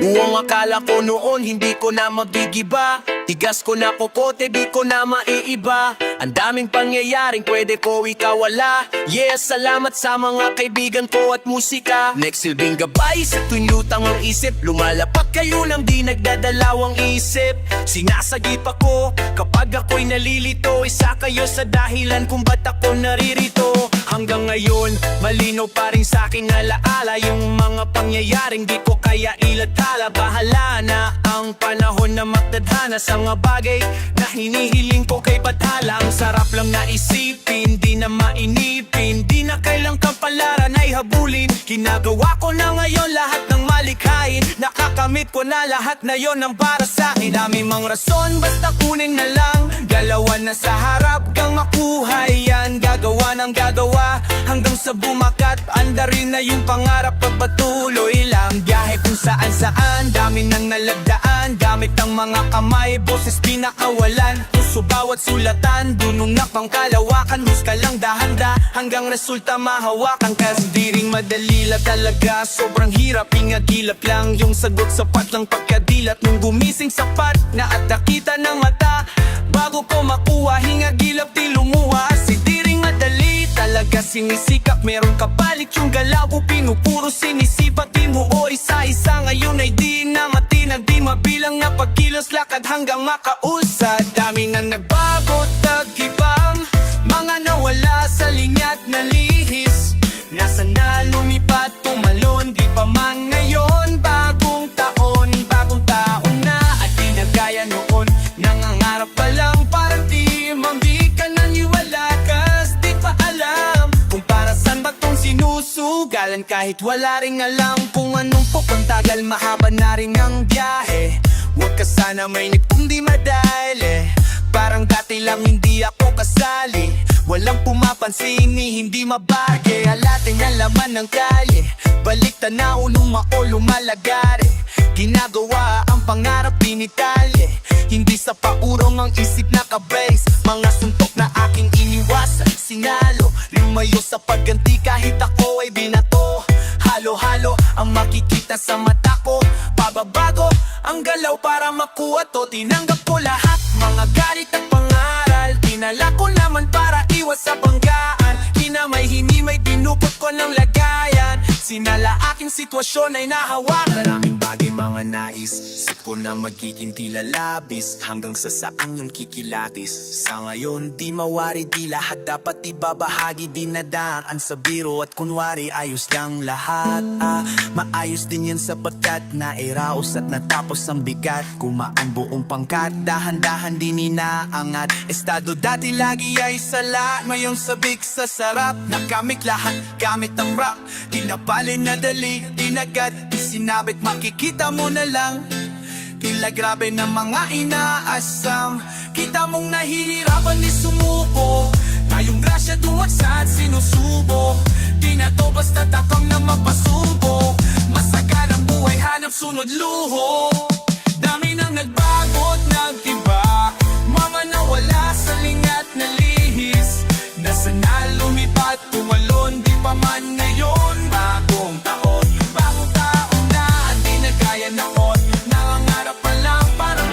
A: Buong akala ko noon hindi ko na mabigiba, tigas ko na popote di ko na maiiba. Ang daming pangyayaring pwede ko ikawala. Yes, salamat sa mga kaibigan ko at musika. Nagsilbing gabay sa tuwing lutang ang isip, lumalapat kayo lang di nagdadalawang isip. Sinasagip ako kapag ako'y nalilito, isa kayo sa dahilan kung ba't ako naririto. Hanggang ngayon, malinaw pa rin sa'king alaala yung mga pangyayaring di ko kaya ilathala. Bahala na ang panahon na magtadhana sa mga bagay na hinihiling ko kay Bathala. Ang sarap lang na isipin, di na mainipin, di na kailang kapalaran ay habulin. Ginagawa ko na ngayon lahat ng malikhain, nakakamit ko na lahat na yon ang para sa'kin. Dami mang rason, basta kunin na lang, galawan na sa harap kang makuha yan. Gagawa ng gagawa hanggang sa bumakat, anda rin na yung pangarap, pagpatuloy lang. Biyahe kung saan saan, dami nang nalagdaan, gamit ang mga kamay, boses pinakawalan. Puso bawat sulatan, dunong na pang kalawakan, huska lang dahanda hanggang resulta mahawakan. Kasi di rin madali lang talaga, sobrang hirap, ingagilap lang yung sagot, sapat lang pagkadilat. Nung gumising sapat na at nakita ng mata, bago ko makuha, hingagilap di lumuha. Kasi di rin madali talaga, sinisikap, meron kapalit yung galaw, pinupuro sinisipat, di mo o isa-isa. Ngayon ay di na matinag, di mabilang na pagkilos, lakad hanggang makausad. Dami na nagbago, tag-ibang mga nawala sa linya at nalihis. Nasa na lumipat, tumalon, di pa man ngayon. Bagong taon na at di na gaya noon. Nangangarap pa lang, parang di mambi ka naniwala, kas di pa alam kung para saan ba tong sinusugalan. Kahit wala ring alam kung anong pupuntagal, mahaba na rin ang biyahe. Huwag ka sana may kung di madali, parang dati lang hindi ako kasali. Walang pumapansin ni hindi mabagay, alating ang laman ng kalye, balik tanaw nung mao lumalagari. Ginagawa ang pangarap pinitalye, hindi sa paurong ang isip na kabase. Mga suntok na aking iniwasan, sinalo, lima
E: tumayo sa pagganti kahit ako ay binato. Halo-halo ang makikita sa mata ko, pababago ang galaw para makuha to. Tinanggap ko lahat, mga galit at pangaral, dinala ko naman para iwas sa banggaan. Hinamay hinimay, pinupot ko ng lagayan, sinala aking sitwasyon ay nahawakan. Maraming bagay mga nais, isip ko na magiging tila labis, hanggang sa saang yung kikilatis. Sa ngayon di mawari, di lahat dapat ibabahagi, dinadaan sa biro at kunwari ayos lang lahat. Maayos din yan sapagkat nairaos at natapos ang bigat. Kumaan buong pangkat, dahan-dahan din inaangat. Estado dati lagi ay sala, ngayong sabik sa sarap. Nakamit lahat gamit ang rap, dinapalin na dali, dinagad, isinabit, makikita mo na lang. Tila grabe na mga inaasam, kita mong nahihirapan di sumuko. Tayong grasya duwagsa at sinusubo, di na to basta takang na mapasubo. Masagan ang buhay, hanap sunod luho. Dami nang nagbago at nagtiba, mga nawala sa lingat na lihis. Nasa na lumipat, tumalon, di pa man ngayon. Bagong taon, bagong taon na, at di na kaya noon. Nangangarap pa lang parang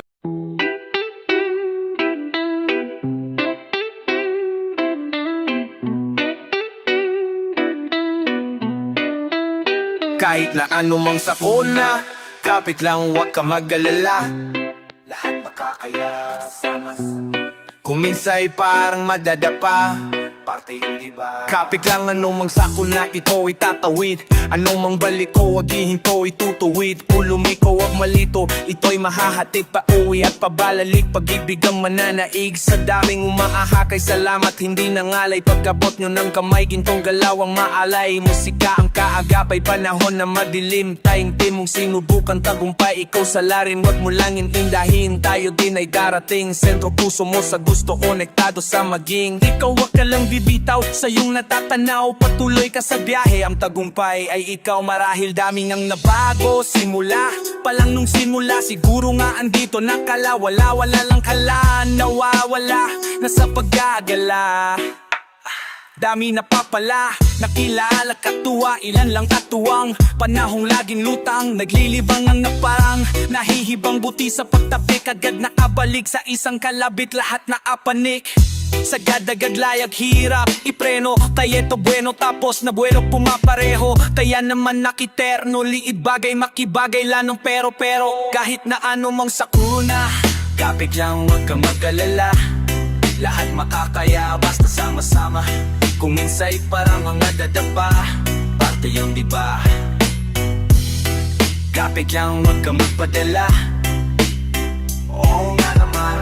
A: Kahit na anumang sakuna, kapit lang huwag ka mag-alala.
E: lahat makakaya sama.
A: Kung minsa'y parang madadapa,
E: Parte yung diba?
A: kapit lang anumang sakuna, ito itatawid. Anumang balik ko, wag ihinto, itutuwid. Ulumiko, wag malito, ito'y mahahatid pa uwi at pabalalik. Pag-ibig ang mananaig sa daming umaahakay. Salamat, hindi nangalay. Pagkabot nyo ng kamay, gintong galaw ang maalay. Musika ang kaagapay, panahon na madilim. Tayong timong sinubukan tagumpay, ikaw salarin, wag mo lang intindahin. Tayo din ay darating, sentro puso mo sa gusto, konektado sa maging. Ikaw wag ka lang bibitaw sa iyong natatanaw, patuloy ka sa biyahe. Ang tagumpay ay ikaw, marahil daming ang nabago. Simula pa lang nung simula, siguro nga andito nakala. Wala lang kala, nawawala na sa paggagala. Dami na papala, nakilala, katuwa, ilan lang katuwang. Panahong laging lutang, naglilibang ang naparang. Nahihibang buti sa pagtapik, agad nakabalik sa isang kalabit, lahat na apanik. Sagad-agad layag hirap, ipreno, tayeto bueno, tapos na bueno pumapareho. Taya naman nakiterno, liid bagay, makibagay lanong pero. Kahit na anumang sakuna, kapit lang huwag ka mag-alala. Lahat makakaya basta sama-sama. Kung minsa'y parang mga dadapa, parte yung diba? Kapit lang huwag ka magpadala. Oo nga naman.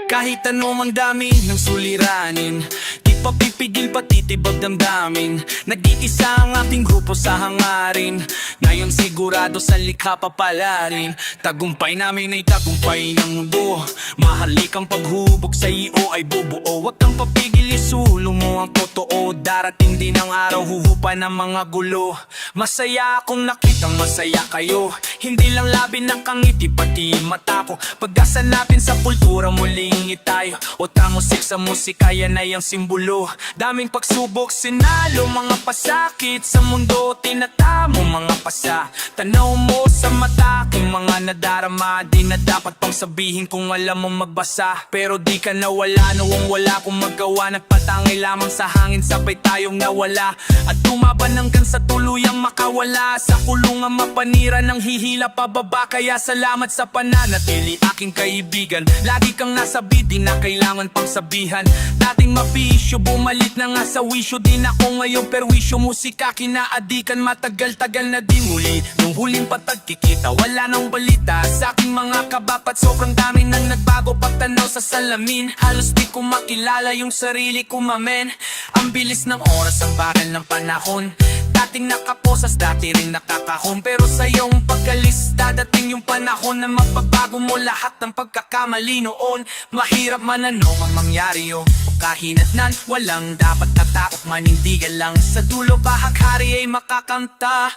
A: Kahit anumang dami ng suliranin, di pa pipigil patitibag damdamin. Nag-iisa ang ating grupo sa hangarin, ngayon sigurado sa likha papalarin. Tagumpay namin ay tagumpay ng mundo, mahalikang paghubog sa iyo ay bubuo. Huwag kang papigil, isulo mo ang totoo. Darating din ang araw, huhupa ng mga gulo. Masaya akong nakitang masaya kayo, hindi lang labi ng kangiti pati mata ko. Pag-asa natin sa kultura muling tayo, utang musik sa musika, yan ay ang simbolo. Daming pagsubok, sinalo, mga pasakit sa mundo, tinatamo mga pasa. Tanaw mo sa mata kung mga nadarama, di na dapat pang sabihin kung alam mo magbasa. Pero di ka nawala, nawang wala kung magawa. Nagpatangay lamang sa hangin, sabay tayong nawala. At tumaban hanggang sa tuluyang makawala. Sa kulungan mapanira ng hihila pababa. Kaya salamat sa pananatili, aking kaibigan. Lagi kang nasa di na kailangan pang sabihan. Dating mabisyo, bumalik na nga sa wisyo. Di na ako ngayon perwisyo, musika kinaadikan. Matagal-tagal na di muli, nung huling patagkikita wala nang balita sa aking mga kabapat. Sobrang dami nang nagbago pagtanaw sa salamin. Halos di ko makilala yung sarili ko, mamen. Ang bilis ng oras, ang bagal ng panahon. Dating nakaposas, dati rin nakakahon. Pero sa iyong pagkalis, dadating yung panahon na mapabago mo lahat ng pagkakamali noon. Mahirap man ano ang mangyari o kahinatnan, walang dapat tatakot, manindigan lang. Sa dulo bahaghari ay makakanta.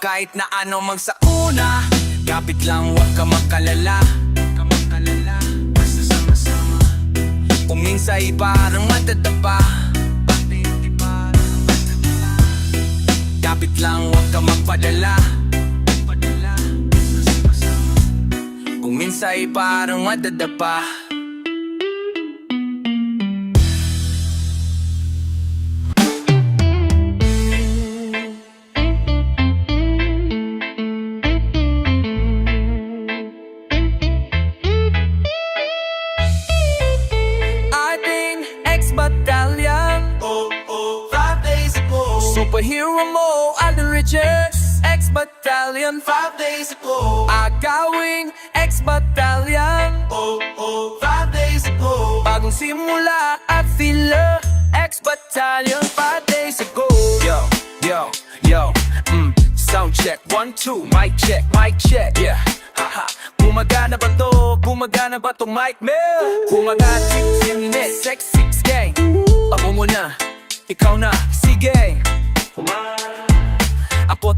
A: Kahit na ano magsakuna, kapit lang huwag ka magkalala.
E: minsan ay parang matadapa. Kapit lang, huwag ka magpadala. Kung minsan ay parang matadapa. Ating ex-battalion, 5 days ago. Superhero mo, Alden Richards, ex-battalion, 5 days ago. Agawing ex-battalion, 5 days ago. Bagong simula at filler, ex-battalion, 5 days ago.
A: Yo, yo, yo, sound check, 1, 2, mic check, yeah. Haha, gumagana ba to? Gumagana ba to, mic mill? Gumagana, sexy gang. Ako muna, ikaw na, sige. Ako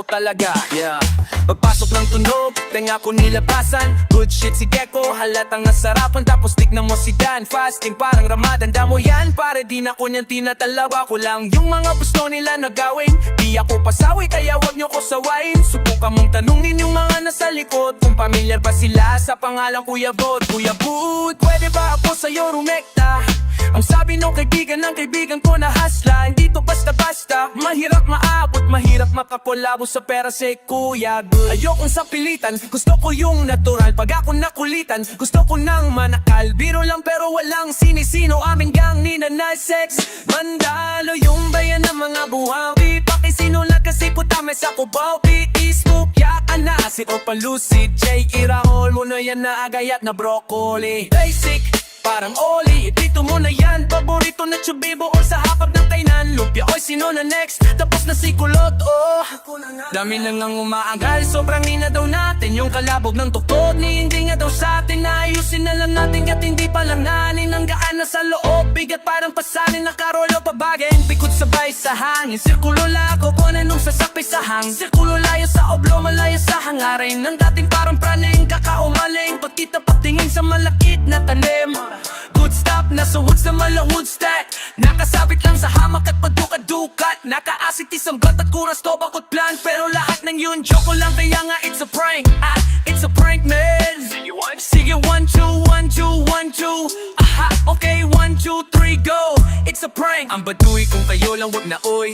A: talaga, yeah. Pagpasok ng tunog, tenga ko nilabasan. Good shit si Gecko, halatang nasarapan. Tapos tignan mo si Dan, fasting parang Ramadan. Damo yan, pare di na ko niyan tinatalawa. Ko lang yung mga gusto nila na gawin. Di ako pasawi, kaya wag nyo ko sawain. Subukan mong tanungin yung mga nasa likod kung pamilyar ba sila sa pangalang Kuya Bod. Kuya Bod, pwede ba ako sa'yo rumekta? Ang sabi ng kaibigan ko na hasla. Hindi to basta-basta, mahirap maabot, mahirap makakolabo sa pera si Kuya Good. Ayokong sa pilitan, gusto ko yung natural. Pag ako nakulitan, gusto ko nang manakal. Biro lang pero walang sinisino, aming gang ni Nanay Sex. Mandalo yung bayan ng mga buhawi. Pakisinulat kasi putame sa Cubao. Facebook, yakan na si Opa Lucid J. Irahol mo na yan na agayat na broccoli. Basic, parang oli, dito mo na yan. Paborito na chubibo o sa hapag ng kainan. Lumpia, oy sino na next? Tapos na si Kulot, oh. Dami lang ang umaagal, sobrang ina daw natin. Yung kalabog ng tukod ni hindi nga daw sa atin. Naayusin na lang natin at hindi pa lang nanin. Ang gaan na sa loob, bigat parang pasanin. Nakarolo pabagay, pikot sabay sa hangin. Sirkulo la ako, kunan nung sasakpay sa hang. Sirkulo layo sa oblo, malayo sa hangarin. Ng dating parang praning, kakaumaling. Pag kita patingin sa malakit na tanim. Good stop, nasa woods na malahud stack. Nakasabit lang sa hamak at padukat-dukat. Nakaasik isang bat at kuras to bakot plan. Pero lahat ng yun, joke ko lang kaya nga it's a prank. It's a prank man. Sige 1, 2, 1, 2, 1, 2. Aha, okay 1, 2, 3, go. It's a prank. Ang baduy kung kayo lang wag na oy.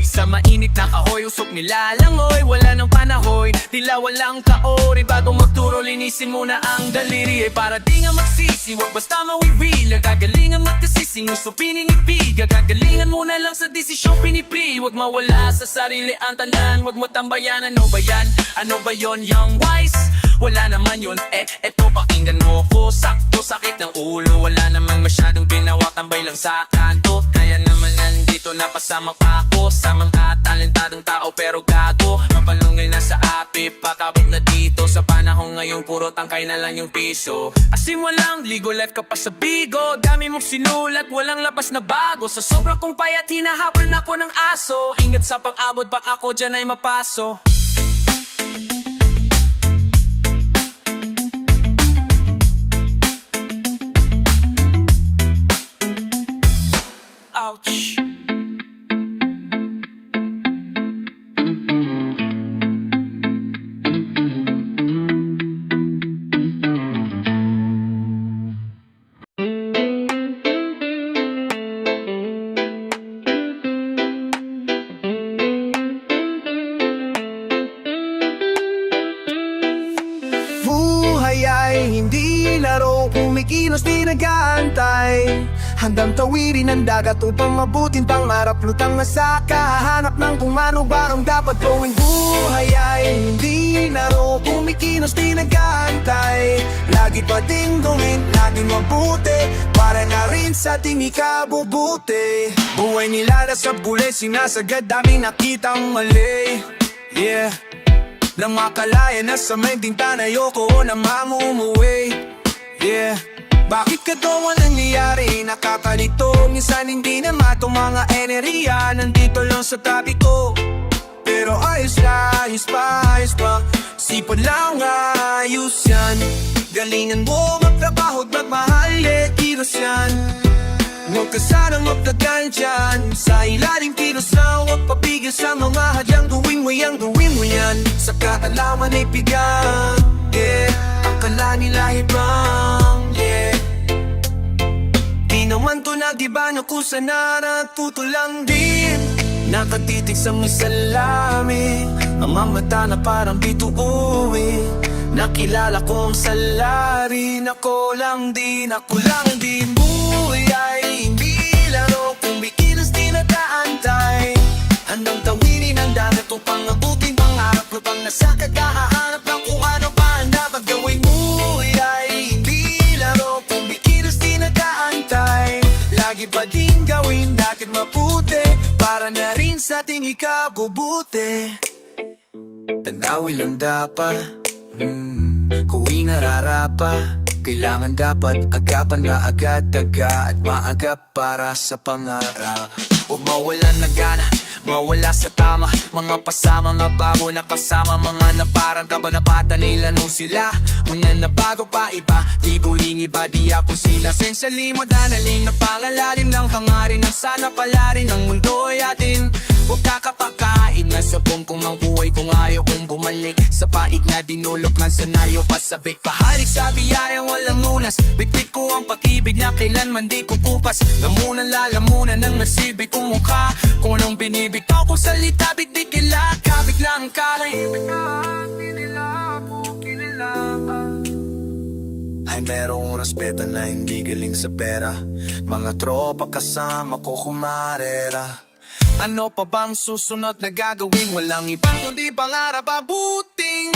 A: Sa mainit na kahoy, usok nila lang oy. Wala nang panahoy, tila walang kaori. Bago magturo, linisin muna ang daliri. Para di nga magsisi, wag basta mawiwil. Gagalingan magkasising, gusto pininipiga. Gagalingan muna lang sa desisyon pinipili. Wag mawala sa sarili ang talan. Wag mo tambayan, ano ba yan? Ano ba yon, young wise? Wala naman yun, eto pakinggan mo ko. Sakto sakit ng ulo, wala namang masyadong ginawa. Tambay lang sa kanto, kaya naman nandito napasama pa ako. Sa mga talentadong tao pero gago. Mapalungay na sa api, pakabot na dito. Sa panahon ngayon, puro tangkay na lang yung piso. Asim walang ligo, life ka pa sa bigo. Dami mong sinulat, walang labas na bago. Sa sobra kong payat, hinahabol na ko ng aso. Ingat sa pag-abot, bak ako dyan ay mapaso. Ouch.
B: Buhay ay hindi laro, kumikilos di nag-aantay. Handang tawirin ang dagat upang mabutin pangarap. Lutang na sa kahanap ng kung ano ba ang dapat gawin. Buhay ay hindi laro, kumikilos di nag-aantay. Lagi pa ding gawin, laging mabuti, para na rin sa ating ikabubuti. Buhay nila na sa bule, sinasagad daming nakitang mali. Yeah, nang makalaya na sa may tinta na ayoko na mamumuwi. Yeah, bakit ka to walang nangyayari? Nakakalito, minsan hindi na mato mga enerhiya. Nandito lang sa tabi ko, pero ayos pa. Sipon lang ayos yan.
E: Galingan mo magtrabaho at magmahal, kilos yan. Huwag ka sanang magtagal dyan sa ilalim kilos na huwag papigil sa mga hadyang gawin mo yan. Sa katalaman ay bigang, akala nila ibang, di naman to nag-iba na kung saan natuto lang din. Nakatitig sa may salamin, ang mga mata na parang bituuin. Nakilala ko ang salarin, ako lang din. Buhay ay hindi laro, kung bikilos di nataantay. Handang tawinin ang dagat upang abutin pangarap, lupang nasa kagahanap ng kung ano pa ang dapat gawin. Buhay ay hindi laro, kung bikilos di nataantay. Lagi pa din gawin natin mabuti, para na rin sa ating ikabubuti. Tanawin lang dapat, kung nararapa, kailangan dapat agapan na agad-aga at maagap para sa pangarap. Huwag mawalan na gana, mawala sa tama. Mga pasama, mga bago na kasama, mga na parang kabanabata nila nung sila. Mga na bago pa iba, di buling iba, di ako sila. Sensali mo danaling na pangalalim ng hangarin, ang sana pala rin ang mundo ay atin. Huwag kakapakain na sa kung ang buhay kung ayaw kong bumalik sa paig na dinulok ng sanayo pasabik. Pahalik sa biyayang walang lunas, bitbit ko ang pag-ibig na kailanman di ko pupas. Lamunan lalamunan ng nasibig kong mukha, kung anong binibitaw ko salita bitbit kilaka. Biglang kalaibig na di nila ako kinilangan. Ay merong respeto na hindi galing sa pera, mga tropa kasama ko kumarera. Ano pa bang susunod na gagawin? Walang ibang kundi pangarap abuting